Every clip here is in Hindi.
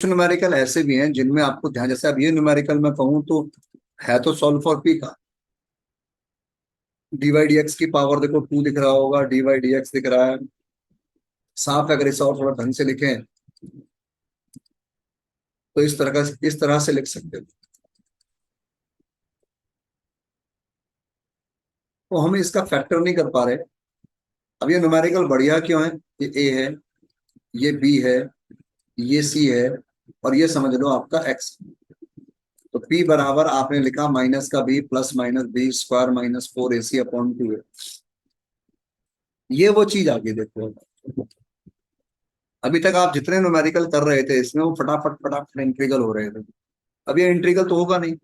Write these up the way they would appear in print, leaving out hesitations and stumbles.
न्यूमेरिकल ऐसे भी हैं जिनमें आपको ध्यान, जैसे अब ये न्यूमेरिकल मैं कहूँ तो है तो सॉल्व फॉर पी का। डी वाई डी एक्स की पावर देखो 2 दिख रहा होगा, डी वाई डी एक्स दिख रहा है साफ। अगर इसे और थोड़ा ढंग से लिखें तो इस तरह से लिख सकते हो। तो हम इसका फैक्टर नहीं कर पा रहे। अब ये न्यूमेरिकल बढ़िया क्यों है? ये ए है, ये बी है, ये सी है, और ये समझ लो आपका एक्स। तो पी बराबर आपने लिखा माइनस का B plus minus B square minus 4ac/2 है। ये वो चीज आगे देखो। अभी तक आप जितने न्यूमेरिकल कर रहे थे इसमें वो फटाफट फटाफट इंटीग्रल हो रहे थे। अब ये इंटीग्रल तो होगा नहीं।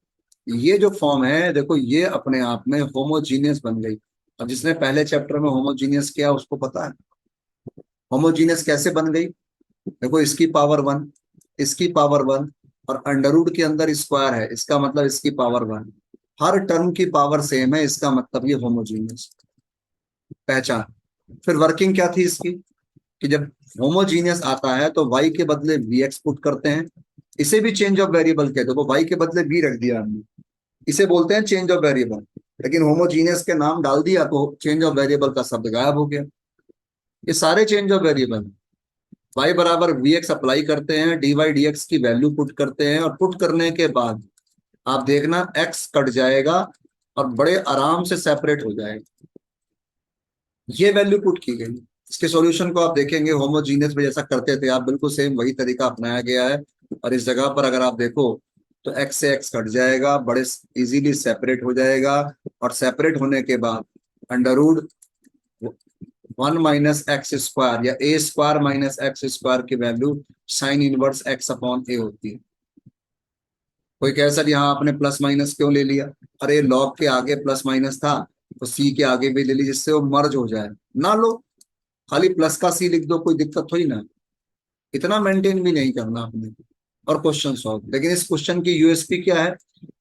ये जो फॉर्म है देखो, ये अपने आप में होमोजीनियस बन गई। अब जिसने पहले चैप्टर में होमोजीनियस किया उसको पता है होमोजीनियस कैसे बन गई। देखो, इसकी पावर 1, इसकी पावर 1, और अंडरवुड के अंदर स्क्वायर है, इसका मतलब इसकी पावर 1। हर टर्म की पावर सेम है, इसका मतलब ये होमोजीनियस। पहचान। फिर वर्किंग क्या थी इसकी, कि जब होमोजीनियस आता है तो y के बदले vx पुट करते हैं। इसे भी चेंज ऑफ वेरिएबल कहते हैं। तो y के बदले v रख दिया हमने, इसे बोलते हैं चेंज ऑफ वेरिएबल। लेकिन होमोजीनियस के नाम डाल दिया तो चेंज ऑफ वेरिएबल का शब्द गायब हो गया। ये सारे चेंज ऑफ वेरिएबल। y बराबर vx अप्लाई करते हैं, dy dx की वैल्यू पुट करते हैं, और पुट करने के बाद आप देखना x कट जाएगा और बड़े आराम से सेपरेट हो जाएगा। ये वैल्यू पुट की गई। इसके सॉल्यूशन को आप देखेंगे होमोजीनियस में जैसा करते थे आप, बिल्कुल सेम वही तरीका अपनाया गया है। और इस जगह पर अगर आप देखो तो x से x कट जाएगा, बड़े इजीली सेपरेट हो जाएगा। और सेपरेट होने के बाद अंडरवुड 1 - x² या a² - x² की वैल्यू साइन इनवर्स x/a होती है। कोई कहे सर यहाँ आपने प्लस माइनस क्यों ले लिया? अरे लॉग के आगे प्लस माइनस था तो सी के आगे भी ले ली, जिससे वो मर्ज हो जाए। ना लो, खाली प्लस का सी लिख दो, कोई दिक्कत थोड़ी ना। इतना मेंटेन भी नहीं करना आपने, और क्वेश्चन सॉल्व। लेकिन इस क्वेश्चन की यूएसपी क्या है?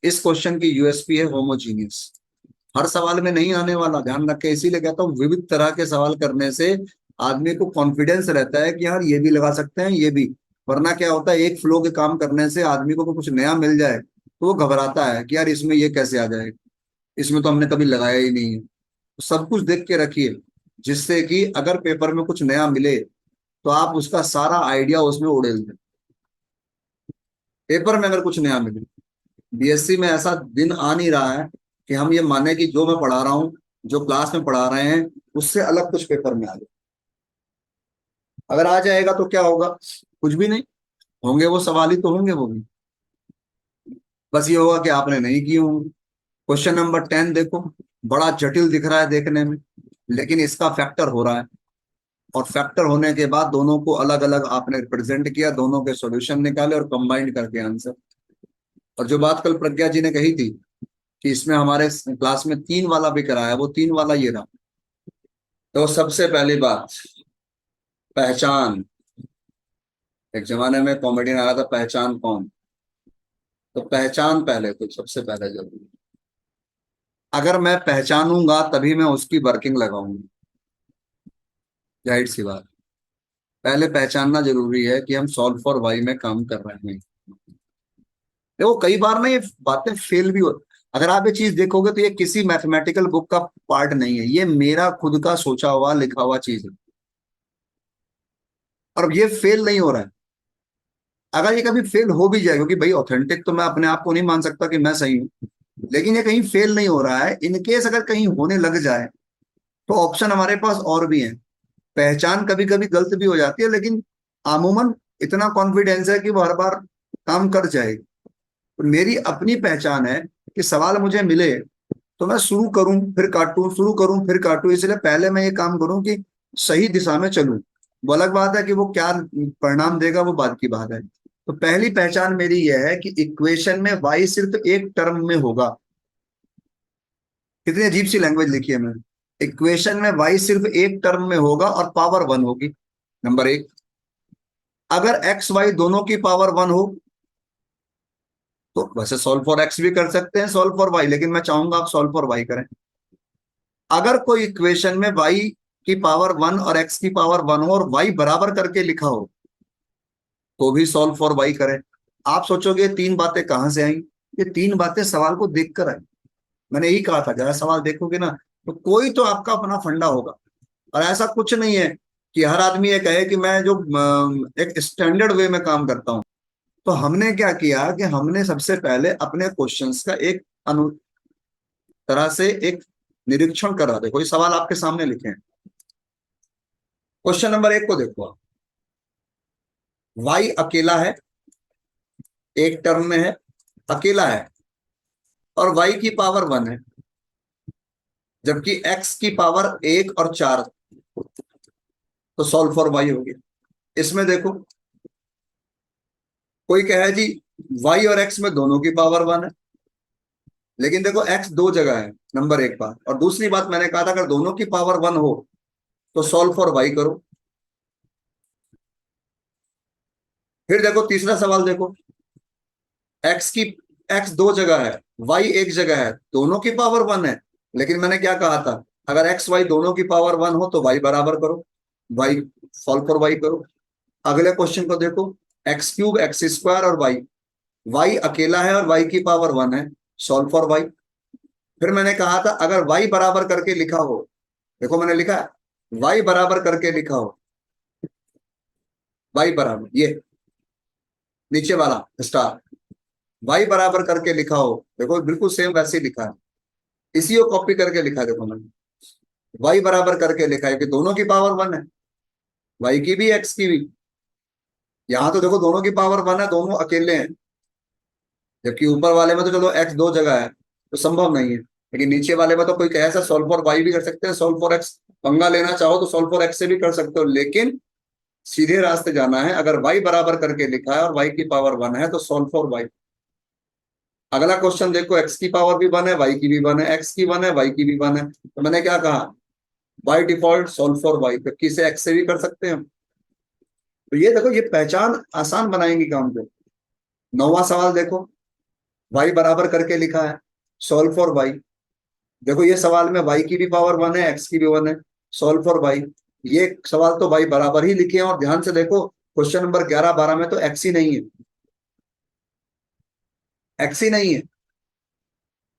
इस क्वेश्चन की यूएसपी है होमोजीनियस। हर सवाल में नहीं आने वाला, ध्यान रखें। इसीलिए कहता हूँ विविध तरह के सवाल करने से आदमी को कॉन्फिडेंस रहता है कि यार ये भी लगा सकते हैं, ये भी। वरना क्या होता है, एक फ्लो के काम करने से आदमी को कुछ नया मिल जाए तो वो घबराता है कि यार इसमें ये कैसे आ जाएगा, इसमें तो हमने कभी लगाया ही नहीं है। तो सब कुछ देख के रखिए, जिससे कि अगर पेपर में कुछ नया मिले तो आप उसका सारा आइडिया उसमें उड़ेल दें। पेपर में अगर कुछ नया मिले, बीएससी में ऐसा दिन आ नहीं रहा है कि हम ये माने कि जो मैं पढ़ा रहा हूँ, जो क्लास में पढ़ा रहे हैं, उससे अलग कुछ पेपर में आ जाए। अगर आ जाएगा तो क्या होगा? कुछ भी नहीं होंगे, वो सवाल ही तो होंगे वो भी। बस ये होगा कि आपने नहीं किए होंगे। क्वेश्चन नंबर 10 देखो, बड़ा जटिल दिख रहा है देखने में, लेकिन इसका फैक्टर हो रहा है। और फैक्टर होने के बाद दोनों को अलग अलग आपने रिप्रेजेंट किया, दोनों के सॉल्यूशन निकाले और कंबाइंड करके आंसर। और जो बात कल प्रज्ञा जी ने कही थी कि इसमें हमारे क्लास में 3 वाला भी कराया, वो 3 वाला ये रहा। तो सबसे पहली बात, पहचान। एक जमाने में कॉमेडियन आया था, पहचान कौन। तो पहचान पहले, तो सबसे पहले जरूरी। अगर मैं पहचानूंगा तभी मैं उसकी वर्किंग लगाऊंगा। जाहिर सी बात, पहले पहचानना जरूरी है कि हम सॉल्व फॉर वाई में काम कर रहे हैं। देखो कई बार ना ये बातें फेल भी हो। अगर आप ये चीज देखोगे तो ये किसी मैथमेटिकल बुक का पार्ट नहीं है, ये मेरा खुद का सोचा हुआ लिखा हुआ चीज है। और अब ये फेल नहीं हो रहा है। अगर ये कभी फेल हो भी जाए, क्योंकि भाई ऑथेंटिक तो मैं अपने आप को नहीं मान सकता कि मैं सही हूं, लेकिन ये कहीं फेल नहीं हो रहा है, इनकेस अगर कहीं होने लग जाए तो ऑप्शन हमारे पास और भी हैं। पहचान कभी कभी गलत भी हो जाती है, लेकिन अमूमन इतना कॉन्फिडेंस है कि वो हर बार काम कर जाएगी। तो मेरी अपनी पहचान है कि सवाल मुझे मिले तो मैं शुरू करूं फिर काटूं, शुरू करूं फिर काटूं। इसलिए पहले मैं ये काम करूं कि सही दिशा में चलूं। वो अलग बात है कि वो क्या परिणाम देगा, वो बात की बात है। तो पहली पहचान मेरी यह है कि इक्वेशन में y सिर्फ एक टर्म में होगा। कितनी अजीब सी लैंग्वेज लिखी है मैंने। इक्वेशन में y सिर्फ एक टर्म में होगा और पावर 1 होगी। नंबर एक। अगर एक्स वाई दोनों की पावर 1 हो तो वैसे सॉल्व फॉर एक्स भी कर सकते हैं, सॉल्व फॉर वाई, लेकिन मैं चाहूंगा आप सॉल्व फॉर वाई करें। अगर कोई इक्वेशन में y की पावर 1 और x की पावर 1 हो और y बराबर करके लिखा हो तो भी सॉल्व फॉर वाई करें। आप सोचोगे ये तीन बातें कहाँ से आई? ये तीन बातें सवाल को देखकर आई। मैंने यही कहा था, जरा सवाल देखोगे ना तो कोई तो आपका अपना फंडा होगा। और ऐसा कुछ नहीं है कि हर आदमी ये कहे कि मैं जो एक स्टैंडर्ड वे में काम करता हूँ। तो हमने क्या किया कि हमने सबसे पहले अपने क्वेश्चंस का एक अनु तरह से एक निरीक्षण करा। देखो ये सवाल आपके सामने लिखे हैं। क्वेश्चन नंबर 1 को देखो आप। वाई अकेला है, एक टर्म में है, अकेला है, और वाई की पावर 1 है, जबकि एक्स की पावर 1 और 4। तो सॉल्व फॉर वाई हो गया। इसमें देखो कोई कहे जी वाई और एक्स में दोनों की पावर 1 है, लेकिन देखो एक्स दो जगह है, नंबर 1 बात। और दूसरी बात मैंने कहा था अगर दोनों की पावर 1 हो तो सॉल्व फॉर वाई करो। फिर देखो तीसरा सवाल देखो, एक्स की एक्स दो जगह है, वाई एक जगह है, दोनों की पावर 1 है, लेकिन मैंने क्या कहा था अगर एक्स वाई दोनों की पावर 1 हो तो वाई बराबर करो, वाई सॉल्व फॉर वाई करो। अगले क्वेश्चन को देखो, एक्स क्यूब एक्स स्क्वायर और वाई, वाई अकेला है और वाई की पावर 1 है, सॉल्व फॉर वाई। फिर मैंने कहा था अगर वाई बराबर करके लिखा हो, देखो मैंने लिखा है वाई बराबर करके लिखा हो, वाई बराबर ये नीचे वाला स्टार, वाई बराबर करके लिखा हो, देखो बिल्कुल सेम वैसे ही लिखा है, इसी को कॉपी करके लिखा है। देखो मैंने वाई बराबर करके लिखा है कि दोनों की पावर 1 है, वाई की भी एक्स की भी। यहां तो देखो दोनों की पावर 1 है, दोनों अकेले हैं, जबकि ऊपर वाले में तो चलो एक्स दो जगह है तो संभव नहीं है, लेकिन नीचे वाले में तो कोई कहे ऐसा सॉल्व फॉर वाई भी कर सकते हैं, सॉल्व फॉर एक्स पंगा लेना चाहो तो सॉल्व फॉर एक्स से भी कर सकते हो, लेकिन सीधे रास्ते जाना है। अगर वाई बराबर करके लिखा है और वाई की पावर 1 है तो सॉल्व फॉर वाई। अगला क्वेश्चन देखो, एक्स की पावर भी 1 है, वाई की भी 1 है, एक्स की 1 है, वाई की भी 1 है, तो मैंने क्या कहा by default solve for Y, क्योंकि इसे एक्स से भी कर सकते हैं। तो ये देखो ये पहचान आसान बनाएंगी काम को। 9वां सवाल देखो, वाई बराबर करके लिखा है, सॉल्व फॉर वाई। देखो ये सवाल में वाई की भी पावर 1 है, एक्स की भी 1 है, सॉल्व फॉर वाई। ये सवाल तो वाई बराबर ही लिखे हैं, और ध्यान से देखो क्वेश्चन नंबर 11 12 में तो एक्स ही नहीं है, एक्स ही नहीं है।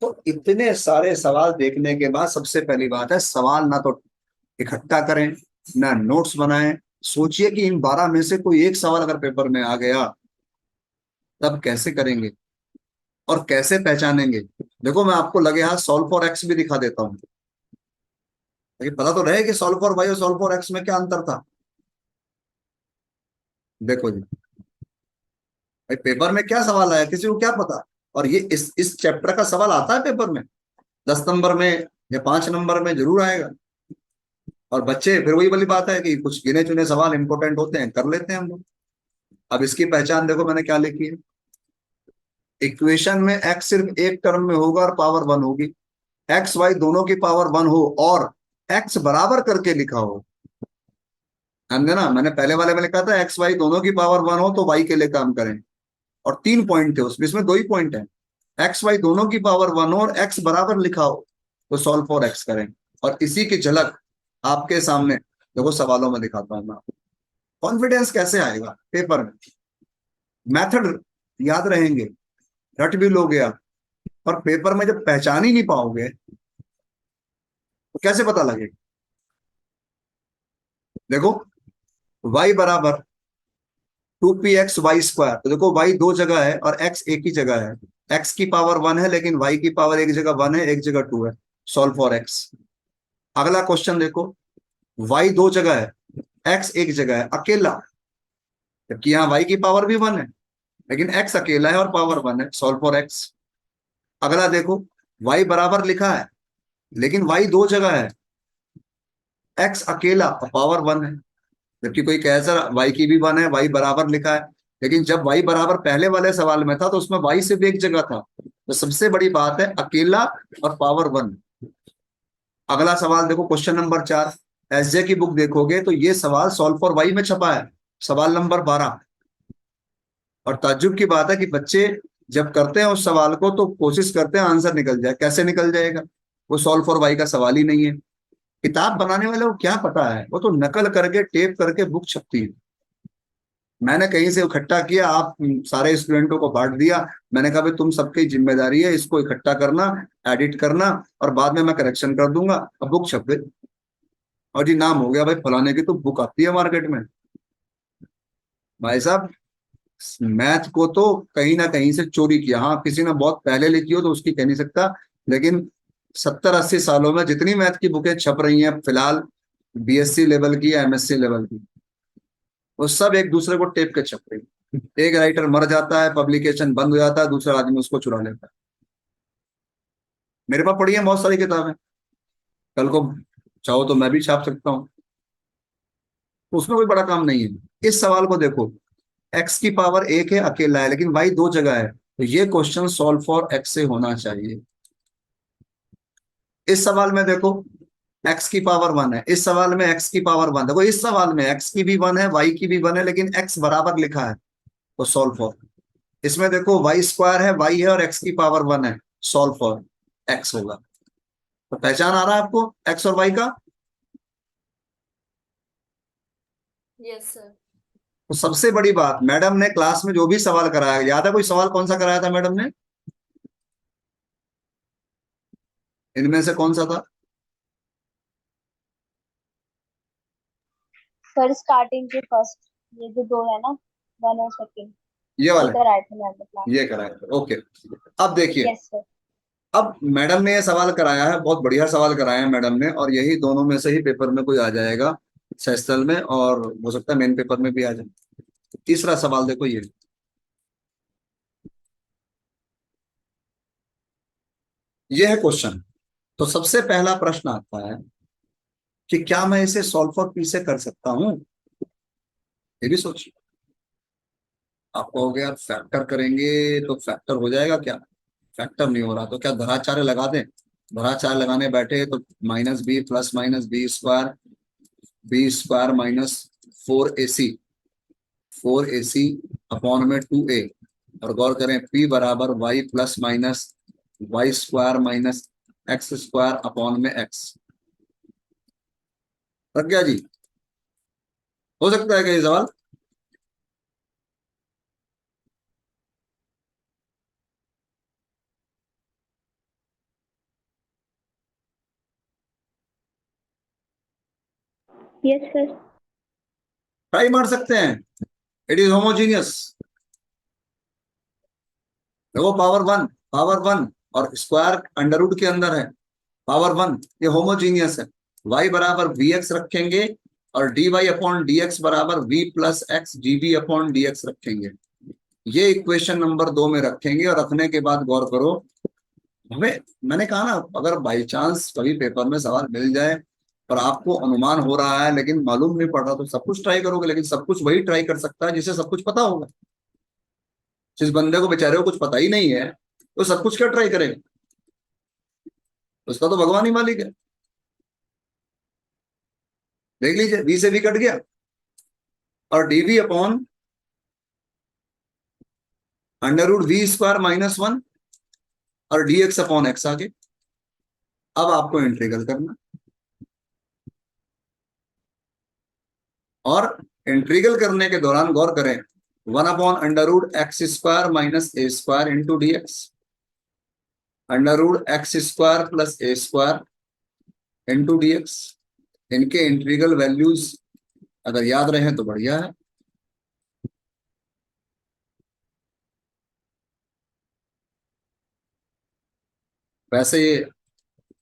तो इतने सारे सवाल देखने के बाद सबसे पहली बात है सवाल ना तो इकट्ठा करें ना नोट्स बनाएं। सोचिए कि इन 12 में से कोई एक सवाल अगर पेपर में आ गया तब कैसे करेंगे और कैसे पहचानेंगे। देखो मैं आपको लगे हाथ सॉल्व फॉर एक्स भी दिखा देता हूँ, लेकिन पता तो रहे कि सॉल्व फॉर वाई और सॉल्व फॉर एक्स में क्या अंतर था। देखो जी भाई पेपर में क्या सवाल आया किसी को क्या पता। और ये इस चैप्टर का सवाल आता है पेपर में 10 नंबर में या 5 नंबर में जरूर आएगा। और बच्चे फिर वही वाली बात है कि कुछ गिने चुने सवाल इंपॉर्टेंट होते हैं कर लेते हैं हम लोग। अब इसकी पहचान देखो मैंने क्या लिखी है, इक्वेशन में एक्स सिर्फ एक टर्म में होगा और पावर 1 होगी, एक्स वाई दोनों की पावर 1 हो और एक्स बराबर करके लिखा हो। समझे ना, मैंने पहले वाले में लिखा था एक्स वाई दोनों की पावर 1 हो तो वाई के लिए काम करें, और 3 पॉइंट थे उसमें, इसमें 2 ही पॉइंट है। एक्स वाई दोनों की पावर 1 हो और एक्स बराबर लिखा हो तो सॉल्व फॉर एक्स करें। और इसी की झलक आपके सामने देखो सवालों में दिखाता हूं मैं। कॉन्फिडेंस कैसे आएगा पेपर में, मेथड याद रहेंगे, रट भी लोगे आप, पर पेपर में जब पहचान ही नहीं पाओगे तो कैसे पता लगेगा। देखो y बराबर 2px y स्क्वायर, तो देखो y दो जगह है और x एक ही जगह है, x की पावर 1 है लेकिन y की पावर एक जगह 1 है एक जगह 2 है, सॉल्व फॉर x। अगला क्वेश्चन देखो, y दो जगह है x एक जगह है अकेला, जबकि यहाँ y की पावर भी 1 है लेकिन x अकेला है और पावर 1 है, सॉल्व फॉर x। अगला देखो y बराबर लिखा है लेकिन y दो जगह है, x अकेला और पावर 1 है, जबकि कोई कह सर वाई की भी 1 है, वाई बराबर लिखा है, लेकिन जब वाई बराबर पहले वाले सवाल में था तो उसमें वाई सिर्फ एक जगह था। तो सबसे बड़ी बात है अकेला और पावर 1। अगला सवाल देखो क्वेश्चन नंबर 4, एसजे की बुक देखोगे तो ये सवाल सॉल्व फॉर वाई में छपा है, सवाल नंबर 12। और ताज्जुब की बात है कि बच्चे जब करते हैं उस सवाल को तो कोशिश करते हैं आंसर निकल जाए, कैसे निकल जाएगा, वो सॉल्व फॉर वाई का सवाल ही नहीं है। किताब बनाने वाले को क्या पता है, वो तो नकल करके टेप करके बुक छपती है, मैंने कहीं से इकट्ठा किया, आप सारे स्टूडेंटों को बांट दिया। मैंने कहा भाई तुम सबकी जिम्मेदारी है इसको इकट्ठा करना, एडिट करना, और बाद में मैं करेक्शन कर दूंगा। अब बुक छप गई, और जी नाम हो गया भाई फलाने की तो बुक आती है मार्केट में। भाई साहब, मैथ को तो कहीं ना कहीं से चोरी किया। हाँ, किसी ने बहुत पहले लिखी हो तो उसकी कह नहीं सकता, लेकिन 70-80 सालों में जितनी मैथ की बुकें छप रही हैं फिलहाल, बीएससी लेवल की या एमएससी लेवल की, वो सब एक दूसरे को टेप के छप रही है। एक राइटर मर जाता है, पब्लिकेशन बंद हो जाता है, दूसरा आदमी उसको चुरा लेता है। मेरे पास पड़ी है बहुत सारी किताबें, कल को चाहो तो मैं भी छाप सकता हूँ, तो उसमें कोई बड़ा काम नहीं है। इस सवाल को देखो, एक्स की पावर एक है, अकेला है, लेकिन वाई दो जगह है, तो ये क्वेश्चन सॉल्व फॉर एक्स से होना चाहिए। इस सवाल में देखो एक्स की पावर वन है, इस सवाल में एक्स की पावर वन, देखो इस सवाल में एक्स की भी वन है, वाई की भी वन है, लेकिन एक्स बराबर लिखा है, तो सॉल्व फॉर। इसमें देखो वाई स्क्वायर है, वाई है, और एक्स की पावर वन है, सॉल्व फॉर एक्स होगा। तो पहचान आ रहा है आपको एक्स और वाई का? Yes sir. तो सबसे बड़ी बात, मैडम ने क्लास में जो भी सवाल कराया, याद है कोई सवाल कौन सा कराया था मैडम ने? इनमें से कौन सा था? सर स्टार्टिंग के फर्स्ट, ये जो दो है ना, वन और सेकंड, ये ये वाला, कराए थे मैम ने क्लास। ये कराया था, ओके। अब देखिए, यस सर। अब मैडम ने ये सवाल कराया है, बहुत बढ़िया सवाल कराया है मैडम ने, और यही दोनों में से ही पेपर में कोई आ जाएगा, सेस्टल में, और हो सकता है मेन पेपर में भी आ जाए। तीसरा सवाल देखो ये है क्वेश्चन। तो सबसे पहला प्रश्न आता है कि क्या मैं इसे सॉल्व फॉर पी से कर सकता हूं? ये भी सोचिए। आप कहोगे यार फैक्टर करेंगे तो फैक्टर हो जाएगा क्या? फैक्टर नहीं हो रहा तो क्या धराचार्य लगा दें? धराचार्य लगाने बैठे तो minus B plus minus B square minus 4ac, 4ac upon में 2a, और गौर करें p बराबर Y plus minus Y square minus X square upon में x। रख गया जी? हो सकता है क्या ये सवाल? Yes sir. ट्राई मार सकते हैं। It is homogeneous. देखो पावर वन और स्क्वायर अंडर रूट के अंदर है, पावर वन, ये होमोजीनियस है। y बराबर वी एक्स रखेंगे, और D Y upon D X बराबर v plus X G B upon D X रखेंगे। ये इक्वेशन नंबर 2 में रखेंगे, और रखने के बाद गौर करो, हमें, मैंने कहा ना, अगर बाई चांस कभी पेपर में सवाल मिल जाए और आपको अनुमान हो रहा है लेकिन मालूम नहीं पड़ रहा, तो सब कुछ ट्राई करोगे, लेकिन सब कुछ वही ट्राई कर सकता है जिसे सब कुछ पता होगा। जिस बंदे को बेचारे को कुछ पता ही नहीं है, तो सब कुछ क्या ट्राई करेगा? उसका तो भगवान ही मालिक है। देख लीजिए, वी से वी कट गया, और DV upon under root V square minus one, और डी एक्स अपॉन एक्स आगे। अब आपको इंटीग्रल करना, और इंटीग्रल करने के दौरान गौर करें, one upon under root x square minus a square into d x, under root x square plus a square into d x. इनके इंटीग्रल वैल्यूज अगर याद रहे तो बढ़िया है। वैसे ये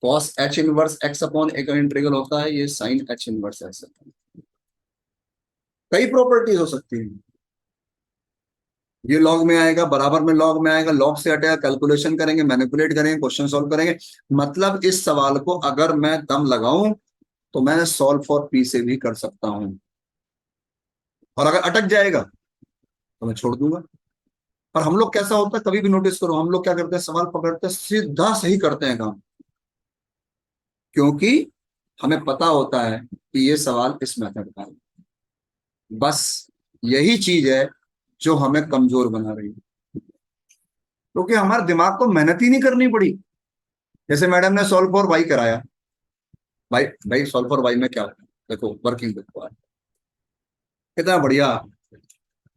cos h inverse x upon a का इंटीग्रल होता है, ये साइन एच इनवर्स एक्स। कई प्रॉपर्टीज हो सकती है। ये लॉग में आएगा, बराबर में लॉग में आएगा, लॉग से हटेगा, कैलकुलेशन करेंगे, मैनिपुलेट करेंगे, क्वेश्चन सॉल्व करेंगे। मतलब इस सवाल को अगर मैं दम लगाऊं तो मैं सॉल्व फॉर पी से भी कर सकता हूं, और अगर अटक जाएगा तो मैं छोड़ दूंगा। और हम लोग कैसा होता है, कभी भी नोटिस करो, हम लोग क्या करते हैं, सवाल पकड़ते हैं सीधा सही करते हैं काम, क्योंकि हमें पता होता है कि ये सवाल इस मेथड का है। बस यही चीज है जो हमें कमजोर बना रही है, क्योंकि हमारे दिमाग को मेहनत ही नहीं करनी पड़ी। जैसे मैडम ने सॉल्व फॉर वाई कराया, भाई भाई सॉल्व फॉर वाई में क्या होता है, देखो वर्किंग देखो, कितना बढ़िया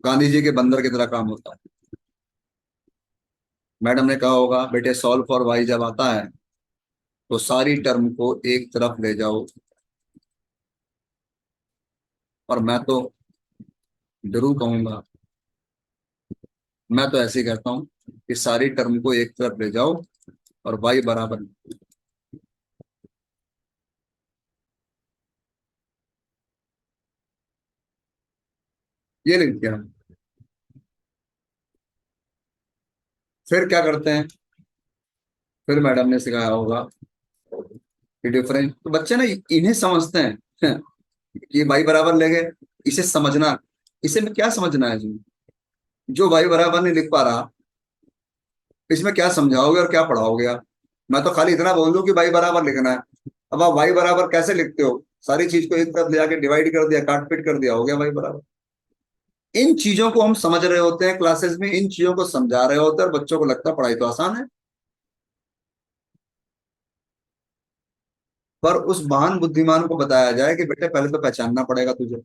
गांधी जी के बंदर की तरह काम होता है। मैडम ने कहा होगा बेटे सॉल्व फॉर वाई जब आता है तो सारी टर्म को एक तरफ ले जाओ, और मैं तो जरूर कहूंगा, मैं तो ऐसे ही कहता हूँ कि सारी टर्म को एक तरफ ले जाओ और वाई बराबर, ये लिख दिया। फिर क्या करते हैं, फिर मैडम ने सिखाया होगा कि डिफरेंस, तो बच्चे ना इन्हें समझते हैं कि वाई बराबर ले गए, इसे समझना, इसे में क्या समझना है जी, जो वाई बराबर नहीं लिख पा रहा इसमें क्या समझाओगे और क्या पढ़ाओगे आप। मैं तो खाली इतना बोल दूं कि वाई बराबर लिखना है। अब आप वाई बराबर कैसे लिखते हो, सारी चीज को एक तरफ ले आके डिवाइड कर दिया, काट पीट कर दिया, हो गया वाई बराबर। इन चीजों को हम समझ रहे होते हैं क्लासेस में, इन चीजों को समझा रहे होते हैं, और बच्चों को लगता है पढ़ाई तो आसान है। पर उस महान बुद्धिमान को बताया जाए कि बेटे पहले तो पहचानना पड़ेगा तुझे,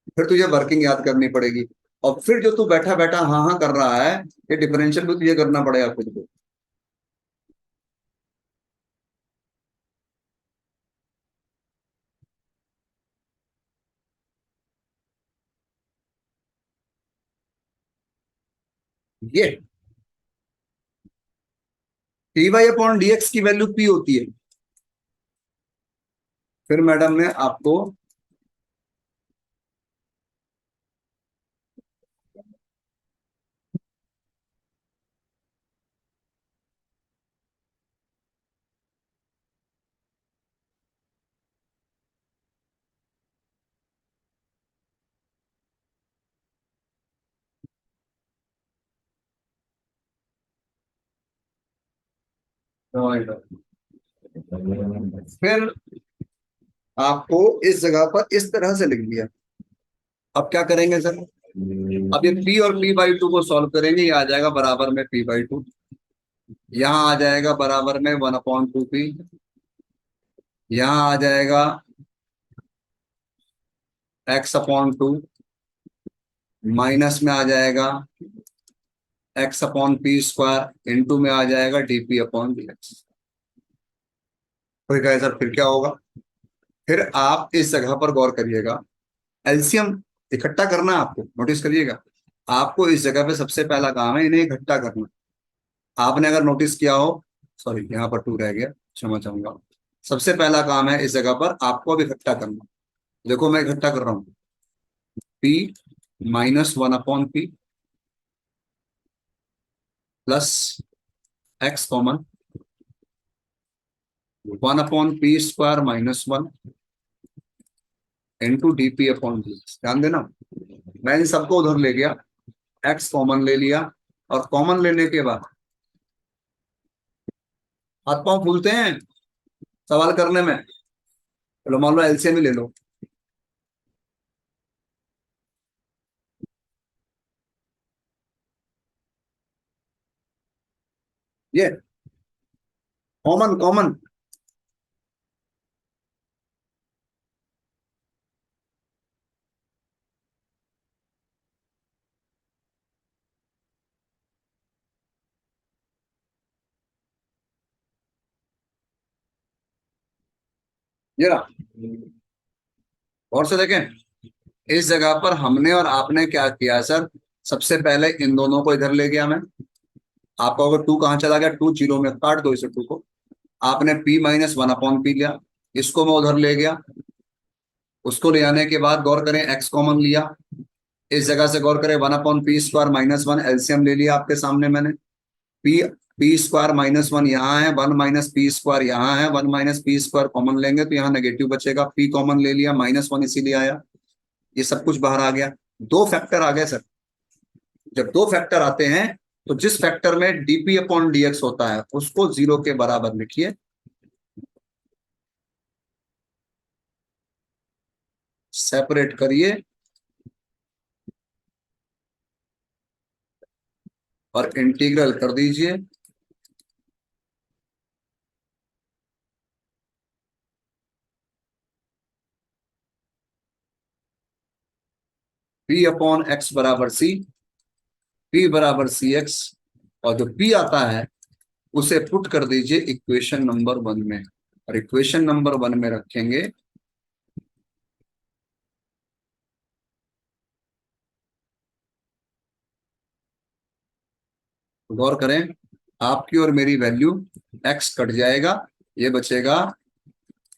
फिर तुझे वर्किंग याद करनी पड़ेगी, और फिर जो तू बैठा बैठा हाँ हाँ कर रहा है, ये डिफरेंशियल भी तुझे करना पड़ेगा खुद को। ये T Y upon D X की वैल्यू पी होती है। फिर मैडम ने आपको, फिर आपको इस जगह पर इस तरह से लिख दिया। अब क्या करेंगे सर, अब ये पी और पी बाई टू को सॉल्व करेंगे, ये आ जाएगा बराबर में पी बाई टू, यहाँ आ जाएगा बराबर में वन अपॉन टू पी, यहाँ आ जाएगा एक्स अपॉन टू, माइनस में आ जाएगा x upon P square, into में आ जाएगा डीपी अपॉन डी एक्स। फिर क्या है सर, फिर क्या होगा, फिर आप इस जगह पर गौर करिएगा, एलसीएम इकट्ठा करना है आपको, नोटिस करिएगा। आपको इस जगह पे सबसे पहला काम है इन्हें इकट्ठा करना। आपने अगर नोटिस किया हो, सॉरी यहाँ पर टू रह गया, क्षमा चाहूंगा, सबसे पहला काम है इस जगह पर आपको अब इकट्ठा करना। देखो मैं इकट्ठा कर रहा हूँ, P minus one upon P plus x common, one upon P square minus one into D P upon D. ध्यान देना, मैं इन सबको उधर ले गया, एक्स कॉमन ले लिया, और कॉमन लेने के बाद हाथ पांव फूलते हैं सवाल करने में। चलो मान लो एलसीएम ही ले लो, ये कॉमन कॉमन, ये रहा, और से देखें, इस जगह पर हमने और आपने क्या किया सर, सबसे पहले इन दोनों को इधर ले गया मैं, आपका अगर टू कहाँ चला गया, टू जीरो में, काट दो इसे टू को। आपने P minus one upon P लिया, इसको मैं उधर ले गया, उसको ले आने के बाद गौर करें एक्स कॉमन लिया, इस जगह से गौर करें one upon P square minus one, LCM ले लिया आपके सामने मैंने, P P square minus one यहाँ है, वन माइनस पी स्क्वायर यहाँ है, one minus P square common लेंगे तो यहाँ नेगेटिव बचेगा, पी कॉमन ले लिया, माइनस वन इसीलिए आया, ये सब कुछ बाहर आ गया। दो फैक्टर आ गए सर, जब दो फैक्टर आते हैं तो जिस फैक्टर में डीपी अपॉन डीएक्स होता है उसको जीरो के बराबर लिखिए, सेपरेट करिए, और इंटीग्रल कर दीजिए। p अपॉन x बराबर c, p बराबर सी एक्स, और जो p आता है उसे पुट कर दीजिए इक्वेशन नंबर 1 में, और इक्वेशन नंबर 1 में रखेंगे गौर करें, आपकी और मेरी वैल्यू x कट जाएगा, ये बचेगा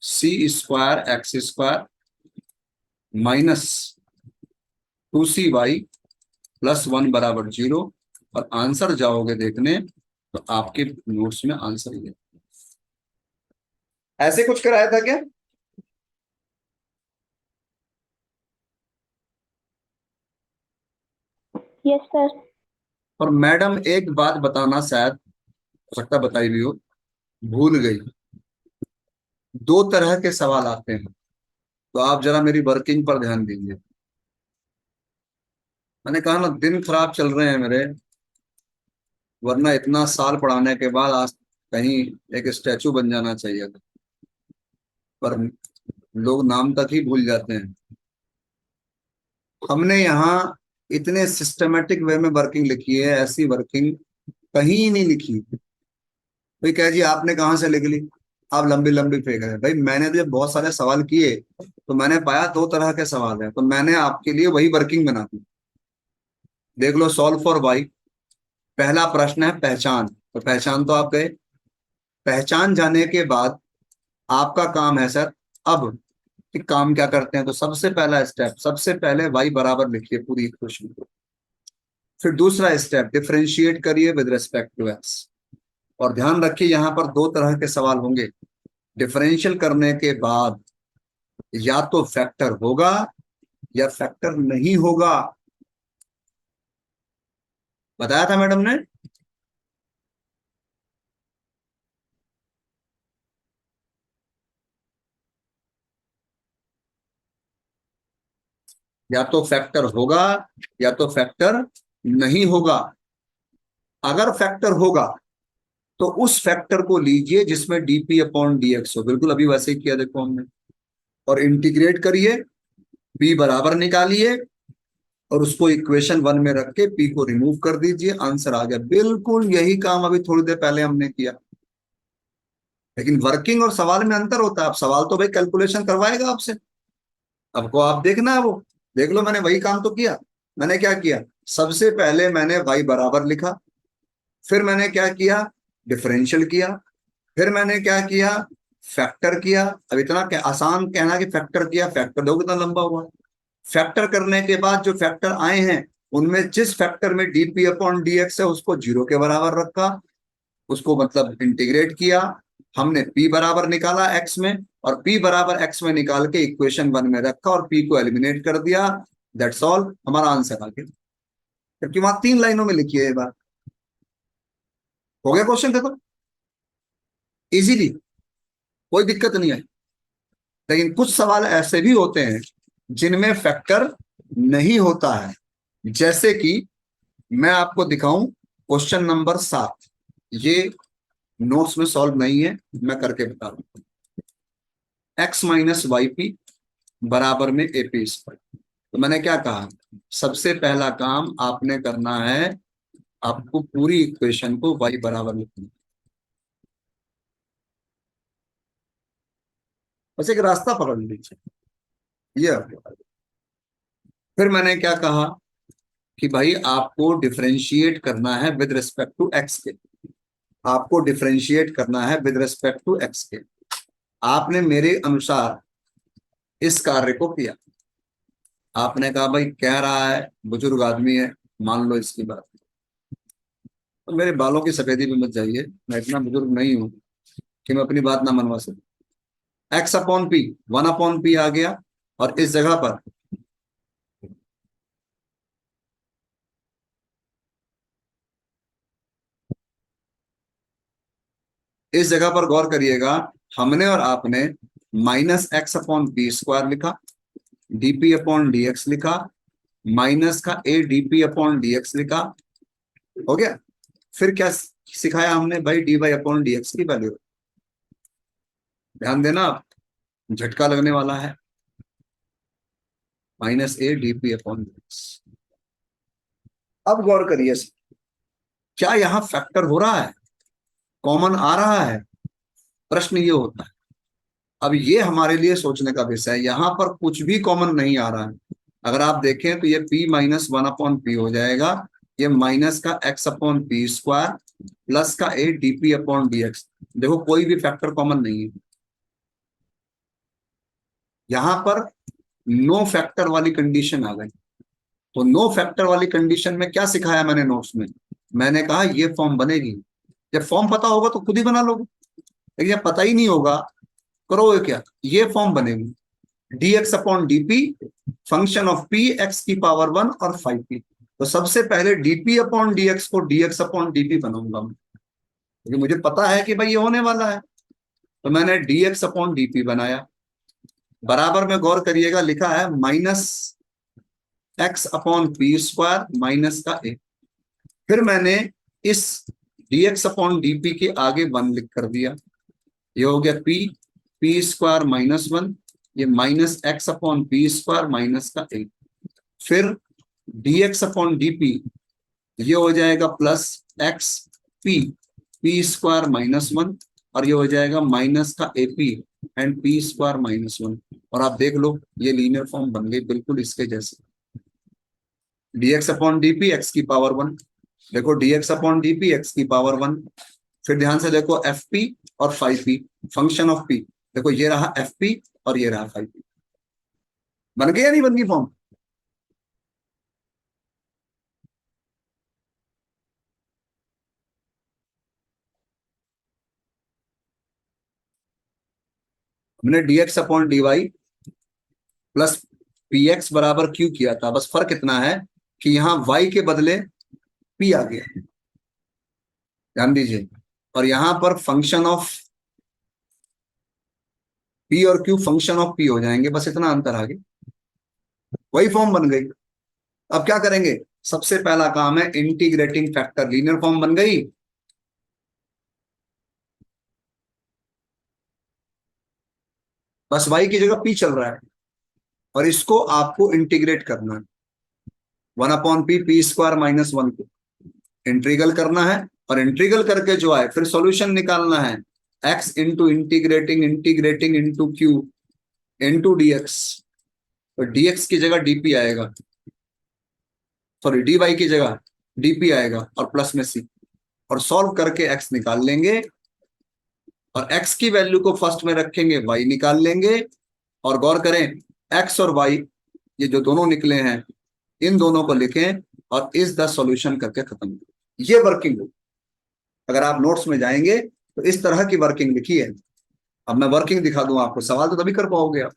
c square x square minus 2cy plus 1 बराबर 0, और आंसर जाओगे देखने तो आपके नोट्स में आंसर ये ऐसे कुछ कराया था क्या? Yes sir. और मैडम एक बात बताना, शायद हो सकता बताई भी हो, भूल गई। दो तरह के सवाल आते हैं, तो आप जरा मेरी वर्किंग पर ध्यान दीजिए। मैंने कहा ना दिन खराब चल रहे हैं मेरे, वरना इतना साल पढ़ाने के बाद आज कहीं एक स्टैचू बन जाना चाहिए था, पर लोग नाम तक ही भूल जाते हैं। हमने यहाँ इतने सिस्टमेटिक वे में वर्किंग लिखी है, ऐसी वर्किंग कहीं नहीं लिखी। भाई कह जी आपने कहाँ से लिख ली, आप लंबी लंबी फेंक रहे हैं। भाई मैंने तो जब बहुत सारे सवाल किए तो मैंने पाया दो तरह के सवाल हैं, तो मैंने आपके लिए वही वर्किंग बना दी। देख लो, सॉल्व फॉर वाई, पहला प्रश्न है पहचान, तो पहचान तो आप गए। पहचान जाने के बाद आपका काम है सर अब कि काम क्या करते हैं, तो सबसे पहला स्टेप, सबसे पहले वाई बराबर लिखिए पूरी इक्वेशन को। फिर दूसरा स्टेप, डिफरेंशिएट करिए विद रिस्पेक्ट टू एक्स। और ध्यान रखिए यहां पर दो तरह के सवाल होंगे। डिफरेंशियल करने के बाद या तो फैक्टर होगा या फैक्टर नहीं होगा, बताया था मैडम ने। या तो फैक्टर होगा या तो फैक्टर नहीं होगा। अगर फैक्टर होगा तो उस फैक्टर को लीजिए जिसमें डीपी अपॉन डीएक्स हो, बिल्कुल अभी वैसे ही किया देखो हमने, और इंटीग्रेट करिए, पी बराबर निकालिए, और उसको इक्वेशन 1 में रख के पी को रिमूव कर दीजिए, आंसर आ गया। बिल्कुल यही काम अभी थोड़ी देर पहले हमने किया। लेकिन वर्किंग और सवाल में अंतर होता है। अब सवाल तो भाई कैलकुलेशन करवाएगा आपसे, आपको आप देखना है वो, देख लो मैंने वही काम तो किया। मैंने क्या किया, सबसे पहले मैंने वाई बराबर लिखा, फिर मैंने क्या किया, डिफरेंशियल किया, फिर मैंने क्या किया, फैक्टर किया। अब इतना क्या आसान कहना कि फैक्टर किया, फैक्टर दो कितना लंबा हुआ। फैक्टर करने के बाद जो फैक्टर आए हैं उनमें जिस फैक्टर में डीपी अपॉन डीएक्स है उसको 0 के बराबर रखा, उसको मतलब इंटीग्रेट किया। हमने p बराबर निकाला x में, और p बराबर x में निकाल के इक्वेशन 1 में रखा और p को एलिमिनेट कर दिया। दैट्स ऑल, हमारा आंसर आ गया। जबकि वहां 3 लाइनों में लिखी है ये बात। हो गया क्वेश्चन, देखो इजीली, कोई दिक्कत नहीं है। लेकिन कुछ सवाल ऐसे भी होते हैं जिनमें फैक्टर नहीं होता है, जैसे कि मैं आपको दिखाऊं क्वेश्चन नंबर 7, ये नोट्स में सॉल्व नहीं है, मैं करके बता रहा हूं। एक्स माइनस वाई पी बराबर में ए पी स्क्वायर। तो मैंने क्या कहा, सबसे पहला काम आपने करना है, आपको पूरी इक्वेशन को वाई बराबर लिखना। बस एक रास्ता पकड़ लीजिए, ये। फिर मैंने क्या कहा कि भाई आपको डिफरेंशिएट करना है विद रिस्पेक्ट टू एक्स के, आपको डिफरेंशिएट करना है विद रिस्पेक्ट टू एक्स के। आपने मेरे अनुसार इस कार्य को किया। आपने कहा भाई कह रहा है, बुजुर्ग आदमी है, मान लो इसकी बात। तो मेरे बालों की सफेदी में मत जाइए, मैं इतना बुजुर्ग नहीं हूं कि मैं अपनी बात ना मनवा सकूं। एक्स अपॉन पी, 1/p आ गया, और इस जगह पर इस जगह पर गौर करिएगा, हमने और आपने minus x upon P square लिखा, डीपी अपॉन डीएक्स लिखा, माइनस का ए डीपी अपॉन डीएक्स लिखा। हो गया। फिर क्या सिखाया हमने, भाई डी वाई अपॉन डीएक्स की वैल्यू, ध्यान देना, झटका लगने वाला है। Minus A D P upon dx। अब गौर करिए, क्या यहाँ फैक्टर हो रहा है, कॉमन आ रहा है? प्रश्न ये होता है। अब ये हमारे लिए सोचने का विषय है, यहाँ पर कुछ भी कॉमन नहीं आ रहा है। अगर आप देखें तो ये p minus one upon P हो जाएगा, ये माइनस का x upon P square plus का a D P upon D x. देखो कोई भी फैक्टर कॉमन नहीं है यहाँ पर। नो फैक्टर वाली कंडीशन आ गई। तो नो फैक्टर वाली कंडीशन में क्या सिखाया मैंने नोट्स में? मैंने कहा ये फॉर्म बनेगी। जब फॉर्म पता होगा तो खुद ही बना लोगे, लेकिन जब पता ही नहीं होगा करोगे क्या? ये फॉर्म बनेगी, D X upon D P function of P x की पावर वन और 5p। तो सबसे पहले डीपी अपॉन डी एक्स को D X upon D P बनाऊंगा मैं, क्योंकि मुझे पता है कि भाई ये होने वाला है। तो मैंने D X upon D P बनाया। बराबर में गौर करिएगा, लिखा है minus x upon P square minus का ए। फिर मैंने इस D X upon D P के आगे वन लिख कर दिया। ये हो गया पी स्क्वायर माइनस वन, ये minus x upon P square minus का ए। फिर D X upon D P ये हो जाएगा plus x P square minus one, और ये हो जाएगा माइनस का A P and P square minus one. और आप देख लो ये लीनियर फॉर्म बन गई बिल्कुल इसके जैसे, D X upon D P x की पावर वन। देखो D X upon D P x की पावर वन। फिर ध्यान से देखो एफ पी और 5p फंक्शन ऑफ p। देखो ये रहा एफ पी और ये रहा 5p। बन गई या नहीं बन गई फॉर्म? हमने D X upon D Y plus P X बराबर क्यू किया था, बस फर्क इतना है कि यहाँ y के बदले p आ गया, ध्यान दीजिए। और यहां पर फंक्शन ऑफ p और q फंक्शन ऑफ p हो जाएंगे, बस इतना अंतर आ गया, वही फॉर्म बन गई। अब क्या करेंगे? सबसे पहला काम है इंटीग्रेटिंग फैक्टर, लीनियर फॉर्म बन गई। बस y की जगह p चल रहा है और इसको आपको इंटीग्रेट करना है। One upon P square minus one को इंटीग्रल करना है, और इंटीग्रल करके जो आए फिर सॉल्यूशन निकालना है। x into integrating integrating into Q into d x. तो dx की जगह dp आएगा, सॉरी dy की जगह dp आएगा और प्लस में c। और सॉल्व करके x निकाल लेंगे, और x की वैल्यू को फर्स्ट में रखेंगे, y निकाल लेंगे। और गौर करें x और y ये जो दोनों निकले हैं इन दोनों को लिखें और इस द सॉल्यूशन करके खत्म करें। ये वर्किंग हो, अगर आप नोट्स में जाएंगे तो इस तरह की वर्किंग लिखी है। अब मैं वर्किंग दिखा दूं आपको, सवाल तो तभी कर पाओगे आप।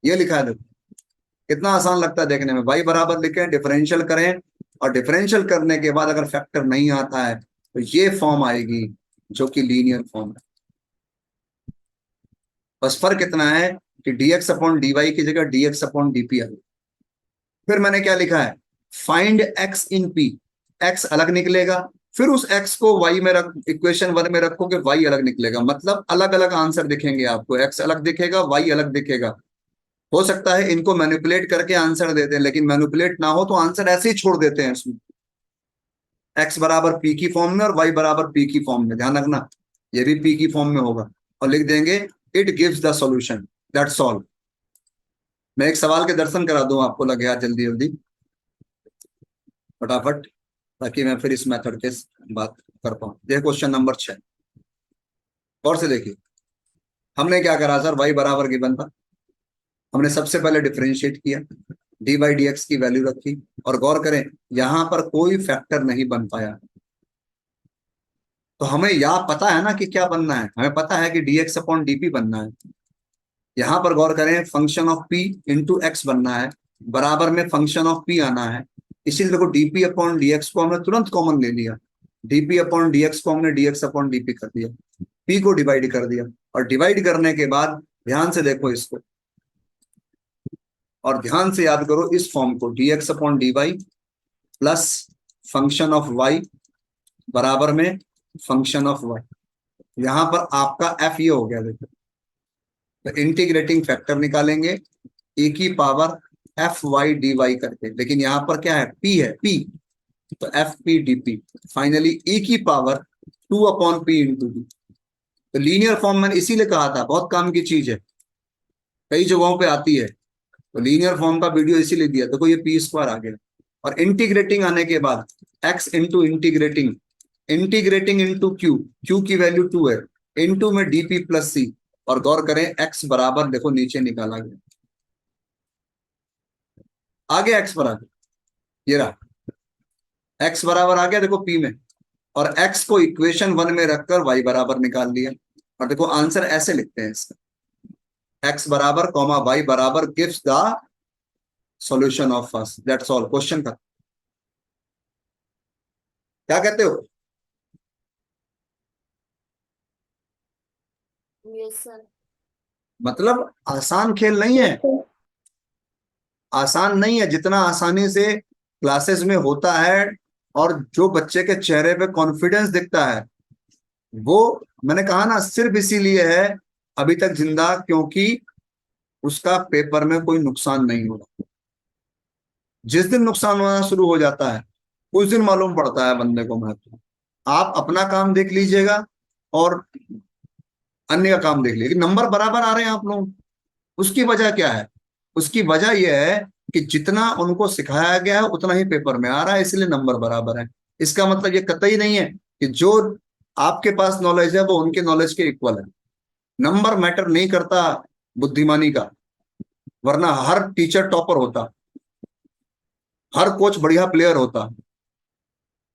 ये लिखा है देखो, कितना आसान लगता है देखने में। y बराबर लिखें, डिफरेंशियल करें, और डिफरेंशियल करने के बाद अगर फैक्टर नहीं आता है तो ये फॉर्म आएगी जो कि लीनियर फॉर्म है। बस फर्क इतना है कि dx अपॉन dy की जगह dx अपॉन dp आ गई। फिर मैंने क्या लिखा है, फाइंड x इन p। x अलग निकलेगा, फिर उस x को y में रख, इक्वेशन वन में रखोगे y अलग निकलेगा, मतलब अलग अलग आंसर दिखेंगे आपको। x अलग दिखेगा, y अलग दिखेगा। हो सकता है इनको मैनिपुलेट करके आंसर देते हैं, लेकिन मैनिपुलेट ना हो तो आंसर ऐसे ही छोड़ देते हैं इसमें, x बराबर p की फॉर्म में और y बराबर p की फॉर्म में। ध्यान रखना ये भी p की फॉर्म में होगा, और लिख देंगे it gives the solution, that's all. मैं एक सवाल के दर्शन करा दूं आपको, लगे यार जल्दी जल्दी फटाफट, ताकि मैं फिर इस मेथड के बात कर पाऊं। देखिए क्वेश्चन नंबर 6, और से देखिए हमने क्या करा सर, y बराबर गिवन था, हमने सबसे पहले डिफरेंशिएट किया, डी बाई डी एक्स की वैल्यू रखी, और गौर करें यहां पर कोई फैक्टर नहीं बन पाया। तो हमें यह पता है ना कि क्या बनना है, हमें पता है कि डी एक्स अपॉन डीपी बनना है। यहां पर गौर करें function of p into x बनना है, बराबर में फंक्शन ऑफ p आना है। इसीलिए देखो डीपी अपॉन डी एक्स को हमने तुरंत कॉमन ले लिया, डीपी अपॉन डी एक्स को हमने डी एक्स अपॉन डीपी कर दिया, p को डिवाइड कर दिया, और डिवाइड करने के बाद ध्यान से देखो इसको, और ध्यान से याद करो इस फॉर्म को, D X upon D Y plus function of y बराबर में फंक्शन ऑफ y। यहां पर आपका f ये हो गया, देखो तो इंटीग्रेटिंग फैक्टर निकालेंगे, e की power F Y D Y करके, लेकिन यहाँ पर क्या है, पी है, पी, तो f p d p, finally e की पावर 2/p इंटू डी। तो लीनियर फॉर्म मैंने इसीलिए कहा था, बहुत काम की चीज है, कई जगहों पे आती है। तो लीनियर फॉर्म का वीडियो इसीलिए दिया, देखो ये पी स्क्वायर आ गया। और इंटीग्रेटिंग आने के बाद x into integrating, integrating into Q, Q की वैल्यू 2 है, इंटू में डीपी प्लस सी। और गौर करें एक्स बराबर, देखो नीचे निकाला गया, आगे एक्स बराबर, ये रहा एक्स बराबर आ गया देखो पी में। और एक्स को इक्वेशन 1 में रखकर वाई बराबर निकाल लिया। और देखो आंसर ऐसे लिखते हैं इसका, एक्स बराबर कॉमा वाई बराबर gives the solution of first, that's all, question का क्या कहते हो? Yes sir. मतलब आसान खेल नहीं है, आसान नहीं है जितना आसानी से क्लासेस में होता है। और जो बच्चे के चेहरे पे कॉन्फिडेंस दिखता है, वो मैंने कहा ना सिर्फ इसीलिए है अभी तक जिंदा, क्योंकि उसका पेपर में कोई नुकसान नहीं होगा। जिस दिन नुकसान होना शुरू हो जाता है उस दिन मालूम पड़ता है बंदे को महत्व। आप अपना काम देख लीजिएगा और अन्य का काम देख लीजिए, नंबर बराबर आ रहे हैं आप लोग, उसकी वजह क्या है? उसकी वजह यह है कि जितना उनको सिखाया गया है उतना ही पेपर में आ रहा है, इसलिए नंबर बराबर है। इसका मतलब ये कतई नहीं है कि जो आपके पास नॉलेज है वो उनके नॉलेज के इक्वल है। नंबर मैटर नहीं करता बुद्धिमानी का, वरना हर टीचर टॉपर होता, हर कोच बढ़िया प्लेयर होता।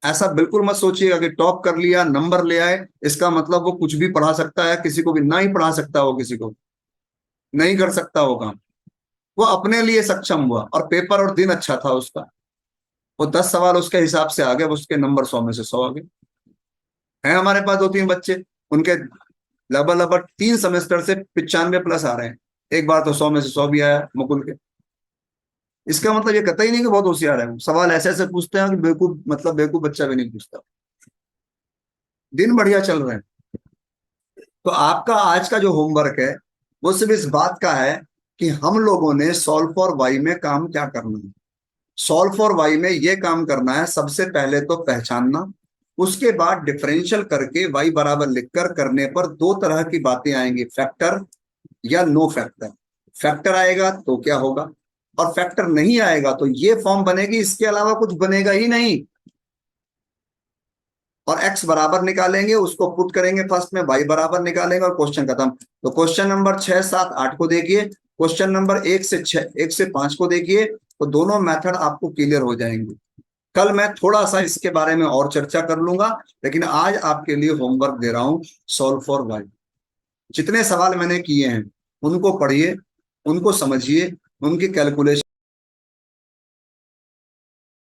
ऐसा बिल्कुल मत सोचिएगा कि टॉप कर लिया नंबर ले आए इसका मतलब वो कुछ भी पढ़ा सकता है, किसी को भी ना ही पढ़ा सकता हो, किसी को नहीं कर सकता हो काम। वो अपने लिए सक्षम हुआ और पेपर और दिन अच्छा था उसका, वो 10 सवाल उसके हिसाब से आ गए, उसके नंबर 100 में से 100 आ गए। हैं हमारे पास 2-3 बच्चे, उनके लगभग लगभग 3 सेमेस्टर से 95+ आ रहे हैं, एक बार तो 100 में से 100 भी आया मुकुल के। इसका मतलब ये कतई नहीं कि बहुत होशियार है, सवाल ऐसे ऐसे पूछते हैं कि बेवकूफ, मतलब बेवकूफ बच्चा भी नहीं पूछता। दिन बढ़िया चल रहे हैं। तो आपका आज का जो होमवर्क है वो सिर्फ इस बात का है कि हम लोगों ने सॉल्व फॉर वाई में काम क्या करना है। सॉल्व फॉर वाई में ये काम करना है, सबसे पहले तो पहचानना, उसके बाद डिफरेंशियल करके वाई बराबर लिखकर करने पर दो तरह की बातें आएंगी, फैक्टर या नो फैक्टर। फैक्टर आएगा तो क्या होगा, और फैक्टर नहीं आएगा तो ये फॉर्म बनेगी, इसके अलावा कुछ बनेगा ही नहीं। और x बराबर निकालेंगे, उसको पुट करेंगे फर्स्ट में, y बराबर निकालेंगे और क्वेश्चन खत्म। तो क्वेश्चन नंबर 6, 7, 8 को देखिए, क्वेश्चन नंबर 1 से 6, 1 से 5 को देखिए, तो दोनों मेथड आपको क्लियर हो जाएंगे। कल मैं थोड़ा सा इसके बारे में और चर्चा कर लूंगा, लेकिन आज आपके लिए होमवर्क दे रहा हूं, सॉल्व फॉर वाई। जितने सवाल मैंने किए हैं उनको पढ़िए, उनको समझिए, उनकी कैलकुलेशन